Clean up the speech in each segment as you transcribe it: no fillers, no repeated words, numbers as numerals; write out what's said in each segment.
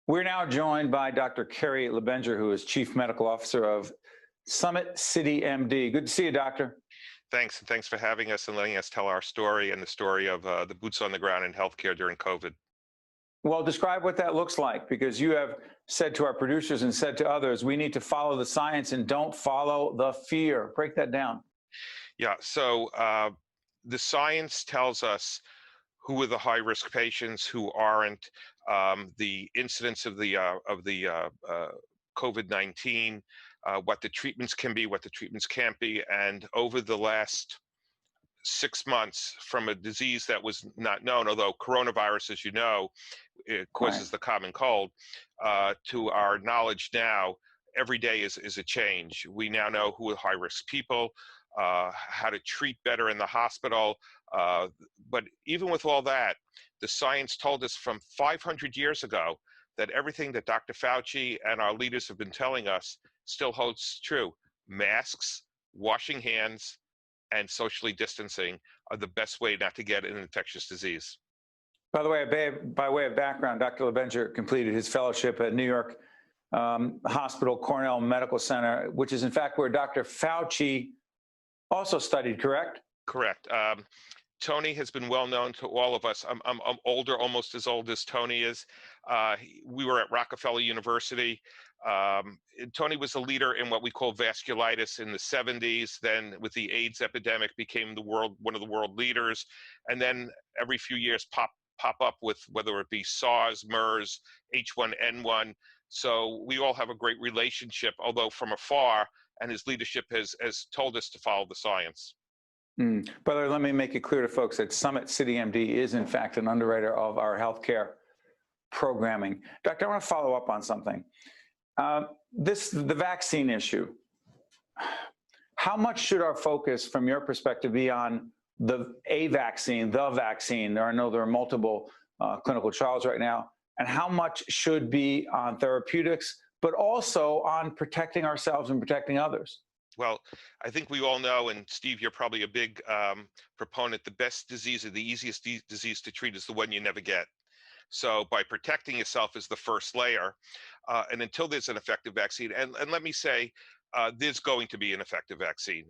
We're now joined by Dr. Kerry LeBenger, who is Chief Medical Officer of Summit CityMD. Good to see you, Doctor. Thanks, and thanks for having us and letting us tell our story and the story of the boots on the ground in healthcare during COVID. Well, describe what that looks like, because you have said to our producers and said to others, we need to follow the science and don't follow the fear. Break that down. Yeah, so the science tells us who are the high-risk patients, who aren't, the incidence of the COVID-19, what the treatments can be, what the treatments can't be, and over the last 6 months from a disease that was not known, although coronavirus, as you know, it causes Right. the common cold, to our knowledge now, every day is a change. We now know who are high-risk people, how to treat better in the hospital. But even with all that, the science told us from 500 years ago that everything that Dr. Fauci and our leaders have been telling us still holds true. Masks, washing hands, and socially distancing are the best way not to get an infectious disease. By the way, by way of background, Dr. LeBenger completed his fellowship at New York Hospital Cornell Medical Center, which is in fact where Dr. Fauci also studied, correct? Correct. Tony has been well known to all of us. I'm older, almost as old as Tony is. We were at Rockefeller University. Tony was a leader in what we call vasculitis in the 70s. Then with the AIDS epidemic, became one of the world leaders. And then every few years pop up with whether it be SARS, MERS, H1N1. So we all have a great relationship, although from afar, and his leadership has told us to follow the science. By the way, let me make it clear to folks that Summit CityMD is in fact an underwriter of our healthcare programming. Doctor, I want to follow up on something. The vaccine issue. How much should our focus, from your perspective, be on the vaccine? I know there are multiple clinical trials right now. And how much should be on therapeutics, but also on protecting ourselves and protecting others? Well, I think we all know, and Steve, you're probably a big proponent, the best disease or the easiest disease to treat is the one you never get. So by protecting yourself is the first layer. And until there's an effective vaccine, and let me say, there's going to be an effective vaccine.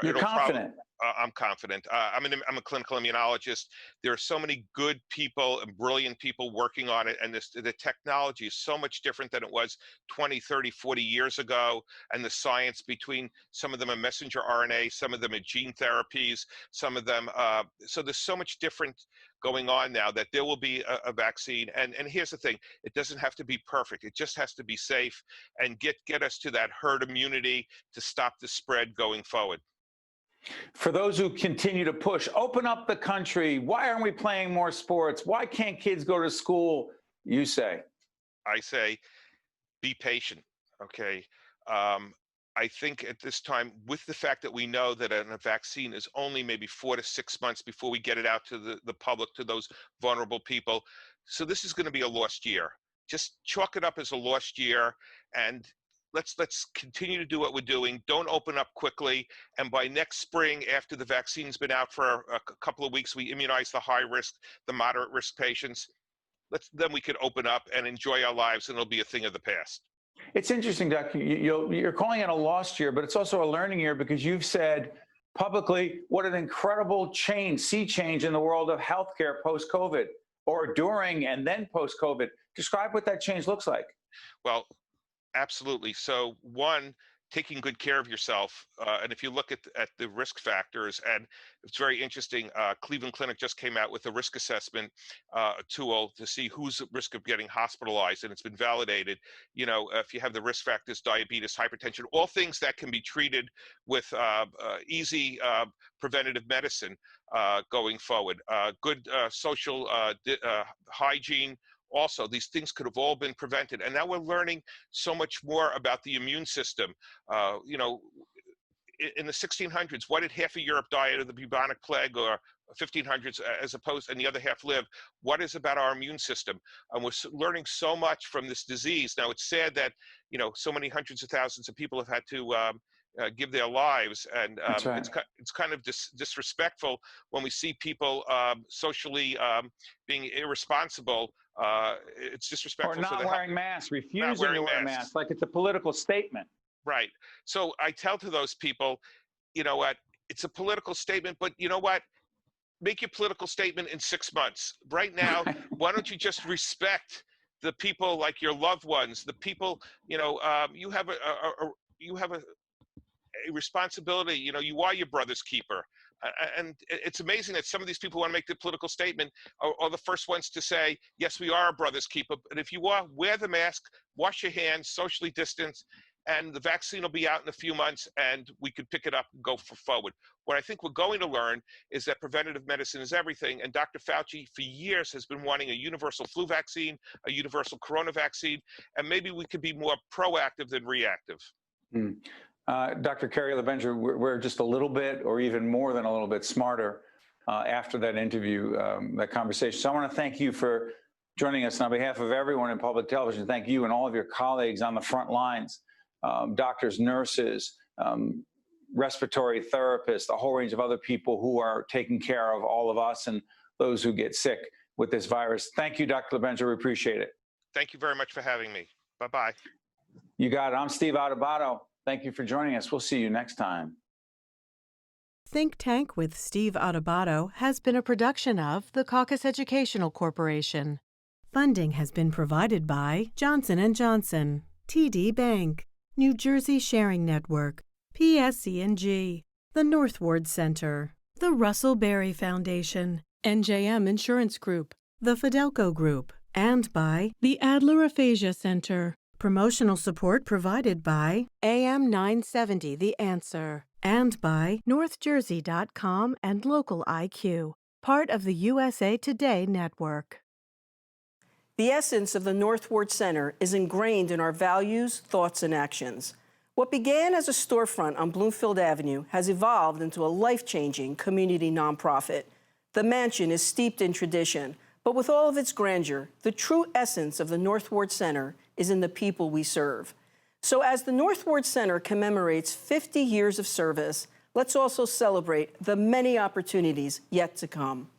You're confident? I'm confident. I'm a clinical immunologist. There are so many good people and brilliant people working on it, and the technology is so much different than it was 20, 30, 40 years ago, and the science between some of them are messenger RNA, some of them are gene therapies, some of them, so there's so much different going on now that there will be a vaccine. And here's the thing, it doesn't have to be perfect. It just has to be safe and get us to that herd immunity to stop the spread going forward. For those who continue to push, open up the country. Why aren't we playing more sports? Why can't kids go to school? You say. I say, be patient, okay? I think at this time, with the fact that we know that a vaccine is only maybe 4 to 6 months before we get it out to the public, to those vulnerable people. So this is going to be a lost year. Just chalk it up as a lost year, and let's continue to do what we're doing. Don't open up quickly. And by next spring, after the vaccine's been out for a couple of weeks, we immunize the high risk, the moderate risk patients. Then we could open up and enjoy our lives, and it'll be a thing of the past. It's interesting, Doc. You're calling it a lost year, but it's also a learning year, because you've said publicly what an incredible sea change in the world of healthcare post-COVID, or during and then post-COVID. Describe what that change looks like. Well, absolutely. So one, taking good care of yourself. And if you look at the risk factors, and it's very interesting, Cleveland Clinic just came out with a risk assessment tool to see who's at risk of getting hospitalized, and it's been validated. You know, if you have the risk factors, diabetes, hypertension, all things that can be treated with easy preventative medicine going forward. Good social hygiene. Also, these things could have all been prevented. And now we're learning so much more about the immune system. You know, in the 1600s, what did half of Europe die of the bubonic plague, or 1500s, as opposed, and the other half live? What is about our immune system? And we're learning so much from this disease. Now, it's sad that, you know, so many hundreds of thousands of people have had to give their lives. And That's right. it's kind of disrespectful when we see people socially being irresponsible. It's Or disrespectful for not the health. wearing masks, Not refusing to wearing wear a masks. mask, like it's a political statement. Right. So I tell to those people, you know what? It's a political statement, but you know what? Make your political statement in 6 months. Right now, why don't you just respect the people, like your loved ones, the people, you know, you have a responsibility. You know, you are your brother's keeper. And it's amazing that some of these people want to make the political statement are the first ones to say, yes, we are a brother's keeper. But if you are, wear the mask, wash your hands, socially distance, and the vaccine will be out in a few months, and we could pick it up and go forward. What I think we're going to learn is that preventative medicine is everything. And Dr. Fauci, for years, has been wanting a universal flu vaccine, a universal corona vaccine, and maybe we could be more proactive than reactive. Mm. Dr. Kerry LeBenger, we're just a little bit, or even more than a little bit, smarter after that interview, that conversation. So I want to thank you for joining us. And on behalf of everyone in public television, thank you and all of your colleagues on the front lines, doctors, nurses, respiratory therapists, a whole range of other people who are taking care of all of us and those who get sick with this virus. Thank you, Dr. LeBenger. We appreciate it. Thank you very much for having me. Bye-bye. You got it. I'm Steve Adubato. Thank you for joining us. We'll see you next time. Think Tank with Steve Adubato has been a production of the Caucus Educational Corporation. Funding has been provided by Johnson & Johnson, TD Bank, New Jersey Sharing Network, PSC&G, the Northward Center, the Russell Berry Foundation, NJM Insurance Group, the Fidelco Group, and by the Adler Aphasia Center. Promotional support provided by AM 970 The Answer and by NorthJersey.com and Local IQ, part of the USA Today network. The essence of the Northward Center is ingrained in our values, thoughts, and actions. What began as a storefront on Bloomfield Avenue has evolved into a life-changing community nonprofit. The mansion is steeped in tradition, but with all of its grandeur, the true essence of the Northward Center is in the people we serve. So as the Northward Center commemorates 50 years of service, let's also celebrate the many opportunities yet to come.